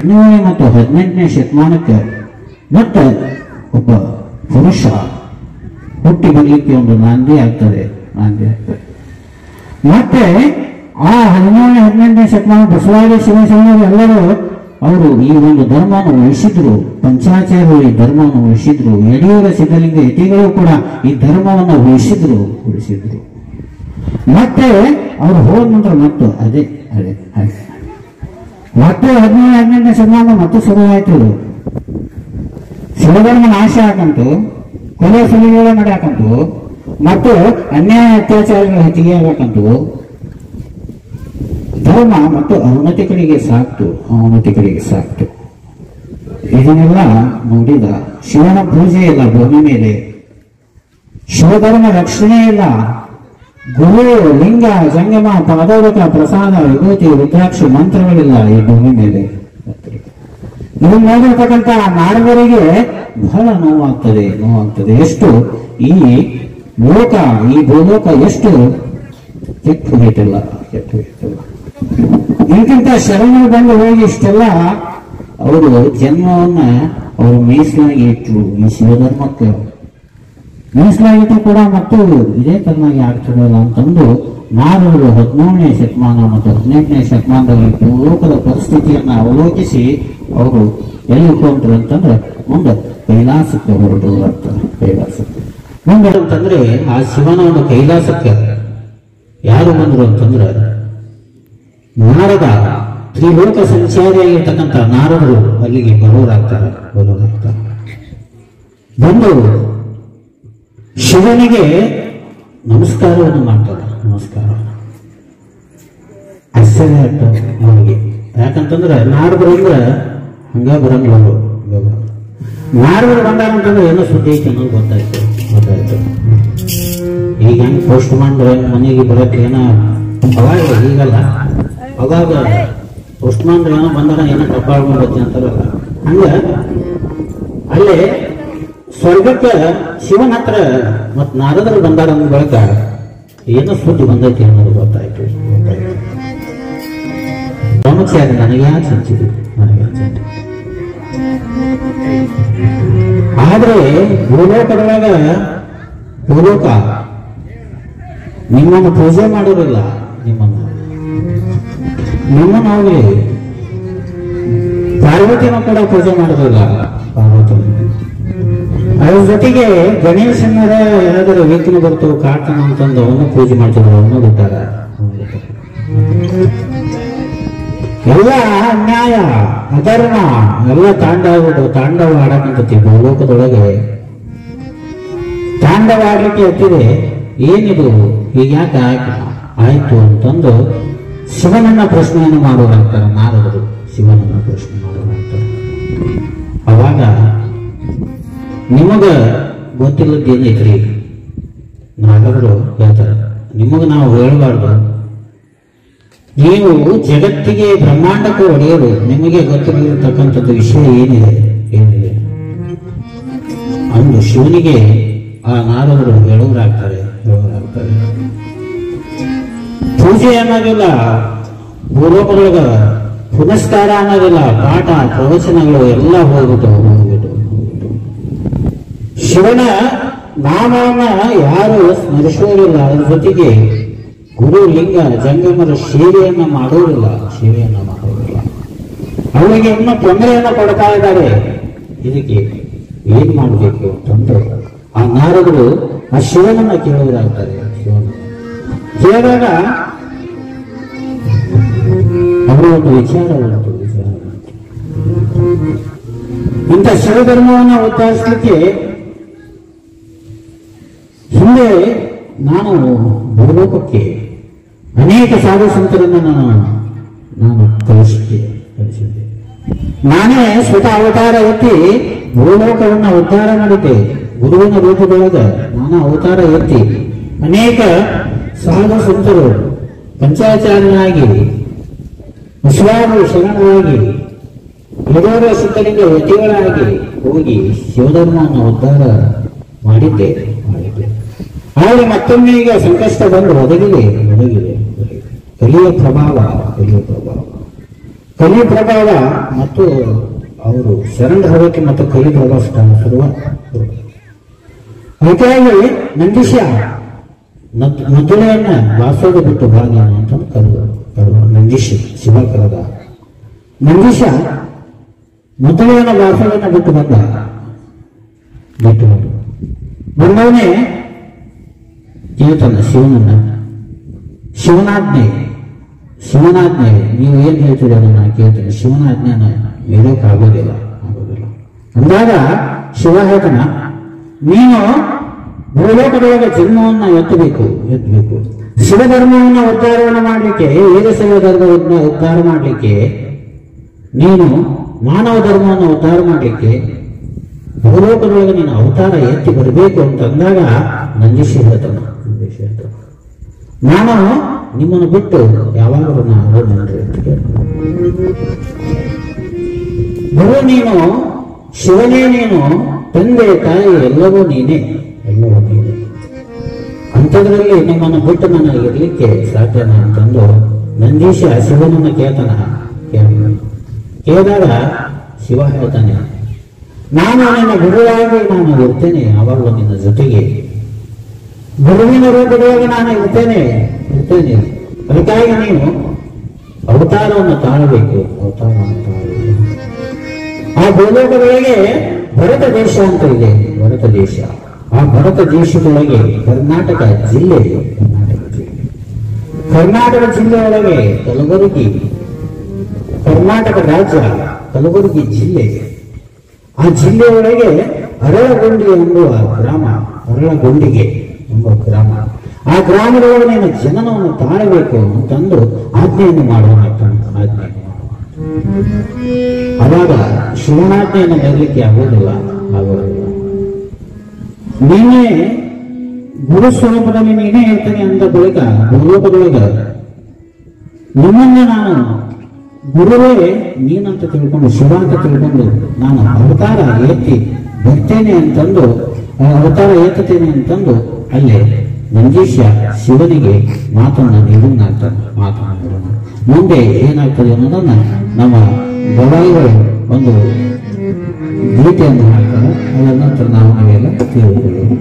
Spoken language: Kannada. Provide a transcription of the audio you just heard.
17ನೇ ಮತ್ತು 18ನೇ ಶತಮಾನಕ್ಕೆ ಮತ್ತೆ ಒಬ್ಬ ಪುರುಷ ಹುಟ್ಟಿ ಬರಲಿಕ್ಕೆ ಒಂದು ನಾಂದಿ ಆಗ್ತದೆ. ಮತ್ತೆ ಆ 17ನೇ 18ನೇ ಶತಮಾನ ಬಸವರಾಜ ಶಿವಶರಣರು ಎಲ್ಲರೂ ಅವರು ಈ ಒಂದು ಧರ್ಮವನ್ನು ಉಳಿಸಿದ್ರು. ಪಂಚಾಚಾರ್ಯರು ಈ ಧರ್ಮವನ್ನು ಉಳಿಸಿದ್ರು. ಯಡಿಯೂರ ಸಿದ್ಧಲಿಂಗ ಯತಿಗಳು ಕೂಡ ಈ ಧರ್ಮವನ್ನು ಉಳಿಸಿದ್ರು. ಮತ್ತೆ ಅವರು ಹೋದ ನಂತರ ಮತ್ತು ಅದೇ ಮತ್ತೆ 17ನೇ 18ನೇ ಶತಮಾನ ಮತ್ತೆ ಶುರುವಾಯಿತು. ಶಿವಧರ್ಮ ನಾಶ ಆಗಂತು, ಕೊಲೆ ಸುಲಿಗಳು ನಡೆಯಕಂತು, ಮತ್ತು ಅನ್ಯಾಯ ಅತ್ಯಾಚಾರಗಳು ಹೆಚ್ಚಿಗೆ ಆಗಬೇಕಂತು. ಧರ್ಮ ಮತ್ತು ಅವನತಿ ಕಡೆಗೆ ಸಾಕ್ತು. ಇದನ್ನೆಲ್ಲ ನೋಡಿದ ಶಿವನ ಪೂಜೆ ಇಲ್ಲ ಭೂಮಿ ಮೇಲೆ, ಶಿವಧರ್ಮ ರಕ್ಷಣೆ ಇಲ್ಲ, ಗುರು ಲಿಂಗ ಜಂಗಮ ಪಾದೋದಕ ಪ್ರಸಾದ ವಿಭೂತಿ ರುದ್ರಾಕ್ಷ ಮಂತ್ರಗಳಿಲ್ಲ ಈ ಭೂಮಿ ಮೇಲೆ. ಇದನ್ನು ನೋಡಿರ್ತಕ್ಕಂಥ ನಾಡವರಿಗೆ ಬಹಳ ನೋವಾಗ್ತದೆ. ಎಷ್ಟು ಈ ಭೂಲೋಕ ಎಷ್ಟು ಕೆಟ್ಟು ಹೋಗಿಟ್ಟಿಲ್ಲ. ಇಂತಿಂತ ಶರಣರು ಬಂದು ಹೋಗಿ ಇಷ್ಟೆಲ್ಲ ಅವರು ಜನ್ಮವನ್ನ ಅವರು ಮೀಸಲಾಗಿ ಇಟ್ಟರು. ಈ ಶಿವಧರ್ಮಕ್ಕೆ ಮೀಸಲಾಗಿಟ್ಟು ಕೂಡ ಮತ್ತು ಇದೇ ತರನಾಗಿ ಆಗ್ತಿರಲ್ಲ ಅಂತಂದು ನಾರದರು 17ನೇ ಶತಮಾನ ಮತ್ತು 18ನೇ ಶತಮಾನದಲ್ಲಿ ಭೂಲೋಕದ ಪರಿಸ್ಥಿತಿಯನ್ನ ಅವಲೋಕಿಸಿ ಅವರು ಎಲ್ಲಿ ಹೊಂಟ್ರು ಅಂತಂದ್ರೆ ಮುಂದೆ ಕೈಲಾಸಕ್ಕೆ ಹೊರಟು ಬರ್ತಾರೆ. ಕೈಲಾಸಕ್ಕೆ ಮುಂದೆ ಅಂತಂದ್ರೆ ಆ ಶಿವನ ಒಂದು ಕೈಲಾಸಕ್ಕೆ ಯಾರು ಬಂದ್ರು ಅಂತಂದ್ರೆ ನಾರದ ತ್ರಿಲೋಕ ಸಂಚಾರಿಯಾಗಿರ್ತಕ್ಕಂಥ ನಾರದರು ಅಲ್ಲಿಗೆ ಬರೋರಾಗ್ತಾರೆ. ಬಂದು ಶಿವನಿಗೆ ನಮಸ್ಕಾರವನ್ನು ಮಾಡ್ತಾರೆ. ಆಶ್ಚರ್ಯ ಆಗ್ತದೆ ಅವನಿಗೆ. ಯಾಕಂತಂದ್ರೆ ನಾರದರು ಅಂದ್ರೆ ಹಂಗ ಬರಂಗಿಲ್ಲ. ನಾರದರು ಬಂದಾರ ಅಂತಂದ್ರೆ ಏನೋ ಸುದ್ದಿ ಐತೆ ಅನ್ನೋದು ಗೊತ್ತಾಯ್ತು. ಈಗ ಹೆಂಗ್ ಪೋಸ್ಟ್ ಮಾಡ್ರೆ ಮನೆಗೆ ಬರಕ್ಕೆ ಏನೋ ಅವಾಗ ಈಗಲ್ಲ, ಅವಾಗ ಪೋಸ್ಟ್ ಮಾಡ್ರೆ ಏನೋ ಬಂದಾಗ ಏನೋ ತಪ್ಪಾಡ್ಕೊಂಡ್ಬತ್ತೆ ಅಂತಾರಲ್ಲ, ಹಂಗ ಅಲ್ಲೇ ಸ್ವರ್ಗಕ್ಕೆ ಶಿವನ ಹತ್ರ ಮತ್ ನಾರದರು ಬಂದಾರ ಅಂದ ಬಳಿಕ ಏನೋ ಸುದ್ದಿ ಬಂದೈತಿ ಅನ್ನೋದು ಗೊತ್ತಾಯ್ತು. ಬ್ರಹ್ಮಚಾರಿ ನನಗೆ ಯಾಕೆ ಸಂಚಿದೆ. ಆದ್ರೆ ಭೂಲೋಕ ನಿಮ್ಮನ್ನು ಪೂಜೆ ಮಾಡೋದಿಲ್ಲ. ನಿಮ್ಮನ್ನು ಹೋಗಿ ಪಾರ್ವತಿನ ಕೂಡ ಪೂಜೆ ಮಾಡೋದಿಲ್ಲ. ಅದ್ರ ಜೊತೆಗೆ ಗಣೇಶನರ ಯಾರಾದರೂ ವಿಘ್ನ ಬರ್ತು ಕಾಡ್ತಾನ ಅಂತಂದು ಅವನ್ನ ಪೂಜೆ ಮಾಡ್ತಿದ್ರು. ಅವನ್ನ ಬಿಟ್ಟಾರ. ಎಲ್ಲ ಅನ್ಯಾಯ ಅಧರ್ಮ ಎಲ್ಲ ತಾಂಡವ ಆಡಕಂತತಿ ಭೂಲೋಕದೊಳಗೆ. ತಾಂಡವ ಆಡ್ಲಿಕ್ಕೆ ಎತ್ತಿದೆ. ಏನಿದು ಈಗ ಯಾಕೆ ಆಯ್ತು ಅಂತಂದು ಶಿವನನ್ನ ಪ್ರಶ್ನೆಯನ್ನು ಮಾಡೋರಾಗ್ತಾರೆ. ನಾರದರು ಶಿವನನ್ನ ಪ್ರಶ್ನೆ ಮಾಡೋರಾಗ್ತಾರೆ. ಅವಾಗ ನಿಮಗ ಗೊತ್ತಿಲ್ಲದ್ದೇನೈತ್ರಿ? ನಾರದರು ಹೇಳ್ತಾರೆ, ನಿಮಗ ನಾವು ಹೇಳಬಾರ್ದು. ನೀವು ಜಗತ್ತಿಗೆ ಬ್ರಹ್ಮಾಂಡಕ್ಕೆ ಒಡೆಯಲು ನಿಮಗೆ ಗೊತ್ತಿರತಕ್ಕಂಥದ್ದು ವಿಷಯ ಏನಿದೆ ಅಂದು ಶಿವನಿಗೆ ಆ ನಾರದರು ಹೇಳೋರಾಗ್ತಾರೆ. ಪೂಜೆ ಅನ್ನೋದಿಲ್ಲ, ಭೂಲೋಕದೊಳಗ ಪುನಸ್ಕಾರ ಅನ್ನೋದಿಲ್ಲ, ಪಾಠ ಪ್ರವಚನಗಳು ಎಲ್ಲ ಹೋಗ್ಬಿಟ್ಟು ಶಿವನ ನಾಮವನ್ನ ಯಾರು ಸ್ಮರಿಸುವುದಿಲ್ಲ. ಅದ್ರ ಜೊತೆಗೆ ಗುರು ಲಿಂಗ ಜಂಗಮರ ಸೇವೆಯನ್ನ ಮಾಡೋದಿಲ್ಲ. ಅವರಿಗೆ ಇನ್ನೂ ತೊಂದರೆಯನ್ನ ಕೊಡ್ತಾ ಇದ್ದಾರೆ. ಇದಕ್ಕೆ ಏನ್ ಮಾಡಬೇಕು ಅಂತಂದ್ರೆ ಆ ನಾರದರು ಆ ಶಿವನನ್ನ ಕೇಳುವುದಾಗ್ತಾರೆ. ಕೇಳಿದಾಗ ಅವರು ಒಂದು ವಿಚಾರ ಇಂಥ ಶಿವಧರ್ಮವನ್ನ ಉದ್ಧಾರಿಸಲಿಕ್ಕೆ ಹಿಂದೆ ನಾನು ಭೂಲೋಕಕ್ಕೆ ಅನೇಕ ಸಾಧು ಸಂತರನ್ನು ನಾನು ಕಳಿಸಿದ್ದೆ. ನಾನೇ ಸ್ವತಃ ಅವತಾರ ಎತ್ತಿ ಭೂಲೋಕವನ್ನ ಉದ್ಧಾರ ಮಾಡಿದ್ದೆ. ಗುರುವಿನ ರೂಪದೊಳಗ ನಾನು ಅವತಾರ ಎತ್ತಿ ಅನೇಕ ಸಾಧು ಸಂತರು ಪಂಚಾಚಾರ್ಯನಾಗಿ ವಿಶ್ವಾಸ ಶರಣರಾಗಿ ಯಡಿಯೂರ ಸಿದ್ಧಲಿಂಗ ಯತಿಗಳಾಗಿ ಹೋಗಿ ಶಿವಧರ್ಮವನ್ನು ಉದ್ಧಾರ ಮಾಡಿದ್ದೆ. ಆದರೆ ಮತ್ತೊಮ್ಮೆ ಈಗ ಸಂಕಷ್ಟ ಬಂದು ಒದಗಿದೆ. ಕಲಿಯ ಪ್ರಭಾವ ಕಲಿ ಪ್ರಭಾವ ಮತ್ತು ಅವರು ಶರಣರ ಹೋಗಕ್ಕೆ ಮತ್ತು ಕಲಿ ಪ್ರಭಾವ ಶುರುವ. ಅದಕ್ಕಾಗಿ ನಂದೀಶ ಮೊದಲೆಯನ್ನ ವಾಸೋದ ಬಿಟ್ಟು ಭಾಗ್ಯ ಅಂತ ಕರೆದು ನಂದೀಶ ಶಿವ ಕರೆದ. ನಂದೀಶ ಮೊದಲೆಯನ್ನ ವಾಸವನ್ನ ಬಿಟ್ಟು ಬಂದವನೇ ಹೇಳ್ತಾನೆ ಶಿವನಾಜ್ಞೆ ನೀವು ಏನ್ ಹೇಳ್ತೀರಿ ಅದನ್ನ ಕೇಳ್ತೇನೆ, ಶಿವನಾಜ್ಞೆನ ಮೀರೋಕ್ಕಾಗೋದಿಲ್ಲ ಅಂದಾಗ ಶಿವ ಹೇಳ್ತಾನ, ನೀನು ಭೂಲೋಕದೊಳಗೆ ಜನ್ಮವನ್ನ ಎತ್ತಬೇಕು. ಶಿವಧರ್ಮವನ್ನ ಉದ್ಧಾರವನ್ನು ಮಾಡಲಿಕ್ಕೆ, ವೀರಶೈವ ಧರ್ಮ ಉದ್ಧಾರ ಮಾಡಲಿಕ್ಕೆ, ನೀನು ಮಾನವ ಧರ್ಮವನ್ನು ಉದ್ಧಾರ ಮಾಡಲಿಕ್ಕೆ ಭೂಲೋಕದೊಳಗೆ ನೀನು ಅವತಾರ ಎತ್ತಿ ಬರಬೇಕು ಅಂತಂದಾಗ ನಂದೀಶ ಹೇಳ್ತಾನ, ನಾನು ನಿಮ್ಮನ್ನು ಬಿಟ್ಟು ಯಾವಾಗಲೂ ಗುರು ನೀನು, ಶಿವನೇ ನೀನು, ತಂದೆ ತಾಯಿ ಎಲ್ಲವೂ ನೀನೇ. ಅಂಥದ್ರಲ್ಲಿ ನಿಮ್ಮನ್ನು ಬಿಟ್ಟು ನನಗೆ ಇರ್ಲಿಕ್ಕೆ ಸಾಧ್ಯನ ಅಂತಂದು ನಂದೀಶ ಶಿವನನ್ನು ಕೇಳಿದಾಗ ಶಿವ ಹೇಳ್ತಾನೆ, ನಾನು ನಿನ್ನ ಗುರುವಾಗಿ ನಾನು ಇರ್ತೇನೆ, ಯಾವಾಗಲೂ ನಿನ್ನ ಜೊತೆಗೆ ಗುರುವಿನ ರೂಪದೊಳಗೆ ನಾನು ಇರ್ತೇನೆ. ಅದಕ್ಕಾಗಿ ನೀವು ಅವತಾರವನ್ನು ತಾಳಬೇಕು. ಆ ಭೂಲೋಕದೊಳಗೆ ಭರತ ದೇಶ ಅಂತ ಇದೆ. ಆ ಭರತ ದೇಶದೊಳಗೆ ಕರ್ನಾಟಕ ಜಿಲ್ಲೆಯೊಳಗೆ ಕಲಬುರಗಿ, ಕರ್ನಾಟಕ ರಾಜ್ಯ ಕಲಬುರಗಿ ಜಿಲ್ಲೆ. ಆ ಜಿಲ್ಲೆಯೊಳಗೆ ಅರಳಗೊಂಡಿ ಎಂಬುವ ಗ್ರಾಮ. ಆ ಗ್ರಾಮದೊಳಗೆ ನೀನು ಜನನವನ್ನು ತಾಳಬೇಕು ಅಂತಂದು ಆಜ್ಞೆಯನ್ನು ಮಾಡೋಣ. ಅವಾಗ ಶಿವನಾಜ್ಞೆಯನ್ನು ಬರಲಿಕ್ಕೆ ಆಗೋದಿಲ್ಲ. ನೀನೇ ಗುರು ಸ್ವರೂಪದಲ್ಲಿ ನೀನೇ ಹೇಳ್ತೇನೆ ಅಂದ ಬಳಿಕ ಭೂಲೋಕದೊಳಗ ನಿಮ್ಮನ್ನ ನಾನು ಗುರುವೇ ನೀನಂತ ತಿಳ್ಕೊಂಡು, ಶಿವ ಅಂತ ತಿಳ್ಕೊಂಡು ನಾನು ಅವತಾರ ಎತ್ತಿ ಬರ್ತೇನೆ ಅಂತಂದು, ಅವತಾರ ಎತ್ತುತ್ತೇನೆ ಅಂತಂದು ಅಲ್ಲೇ ನಂದೀಶ ಶಿವನಿಗೆ ಮಾತನ್ನ ಮಾತನಾಡ್ತಾನೆ. ಮುಂದೆ ಏನಾಗ್ತದೆ ಅನ್ನೋದನ್ನ ನಮ್ಮ ಬಡಾಯಿಗಳು ಒಂದು ಗೀತೆಯನ್ನು ಹಾಕ್ತಾರೆ. ಅದರ ನಂತರ ನಾವು ನಾವೆಲ್ಲ ತಿಳಿದುಕೊಳ್ಳೋದು.